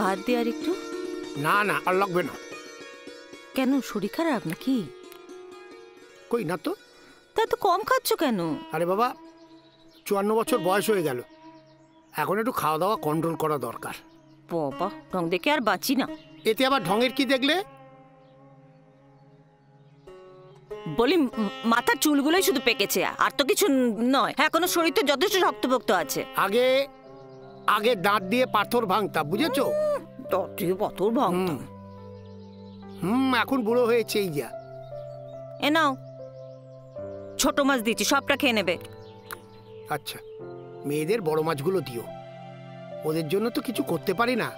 ভাত দিয়ে আর একটু। না না, আর লাগবে না। কেন, শরীর খারাপ নাকি? কই না তো। তা তো কম খাচ্ছ কেন? আরে বাবা, 54 বছর বয়স হয়ে গেল, এখন একটু খাওয়া দাওয়া কন্ট্রোল করা দরকার। বাবা, ঢং দেখে আর বাঁচি না। এতে আবার ঢঙের কি দেখলে? বলি, মাথার চুলগুলোই শুধু পেকেছে, আর তো কিছু নয়। এখনো শরীর তো যথেষ্ট শক্তপোক্ত আছে। আগে আগে দাঁত দিয়ে পাথর ভাঙতাম, বুঝেছো? পাথর ভাঙতাম। এখন বুড়ো হয়েছে এই যা। এ নাও, ছোট মাছ দিচ্ছি, সবটা খেয়ে নেবে। আচ্ছা, মেয়েদের বড় মাছগুলো দিও, ওদের জন্য তো কিছু করতে পারি না।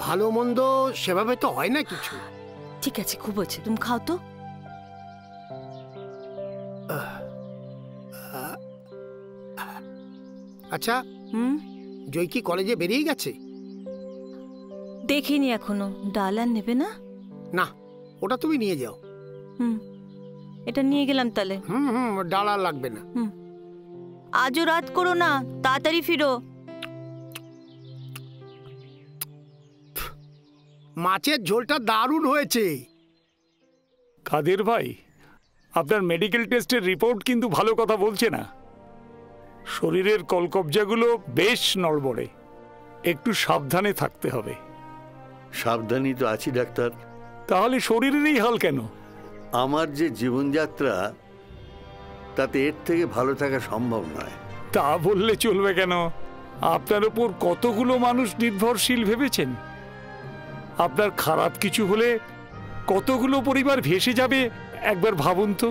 ভালো মন্দ সেভাবে তো হয় না কিছু। ঠিক আছে, খুব আছে, তুমি খাও তো। আচ্ছা, জয় কি কলেজে বেরিয়ে গেছে? দেখিনি এখনো। ডাল আর নেবে না? না, ওটা তুমি নিয়ে যাও। এটা নিয়ে গেলাম তাহলে। ডাল আর লাগবে না। আজও রাত করো না, তাড়াতাড়ি ফিরো। মাছের ঝোলটা দারুণ হয়েছে। কাদের ভাই, আপনার মেডিকেল টেস্টের রিপোর্ট কিন্তু ভালো কথা বলছে না। শরীরের কলকবজাগুলো বেশ নড়বড়ে, একটু সাবধানে থাকতে হবে। সাবধানই তো আছি ডাক্তার। তাহলে শরীরের এই হাল কেন? আমার যে জীবনযাত্রা, তাতে এর থেকে ভালো থাকা সম্ভব নয়। তা বললে চলবে কেন? আপনার উপর কতগুলো মানুষ নির্ভরশীল ভেবেছেন। আপনার খারাপ কিছু হলে কতগুলো পরিবার ভেসে যাবে একবার ভাবুন তো।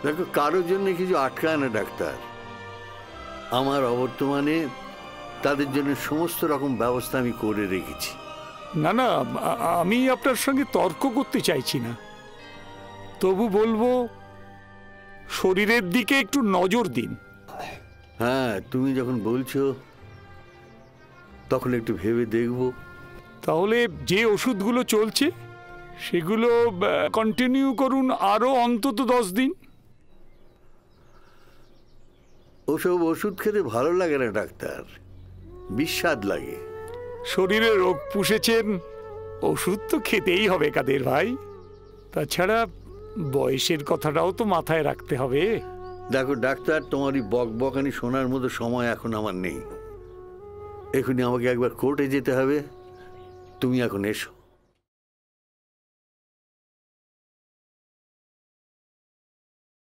দেখো, কারোর জন্য কিছু আটকায় না ডাক্তার। আমার অবর্তমানে তাদের জন্য সমস্ত রকম ব্যবস্থা আমি করে রেখেছি। না না, আমি আপনার সঙ্গে তর্ক করতে চাইছি না, তবু বলবো শরীরের দিকে একটু নজর দিন। হ্যাঁ, তুমি যখন বলছো তখন একটু ভেবে দেখব। তাহলে যে ওষুধগুলো চলছে সেগুলো কন্টিনিউ করুন আরো অন্তত 10 দিন। ওসব ওষুধ খেতে ভালো লাগে না ডাক্তার, বিস্বাদ লাগে। শরীরে রোগ পুষেছেন, ওষুধ তো খেতেই হবে কাদের ভাই। তাছাড়া বয়সের কথাটাও তো মাথায় রাখতে হবে। দেখো ডাক্তার, তোমারই বকবকানি শোনার মতো সময় এখন আমার নেই। এখনই আমাকে একবার কোর্টে যেতে হবে, তুমি এখন এসো।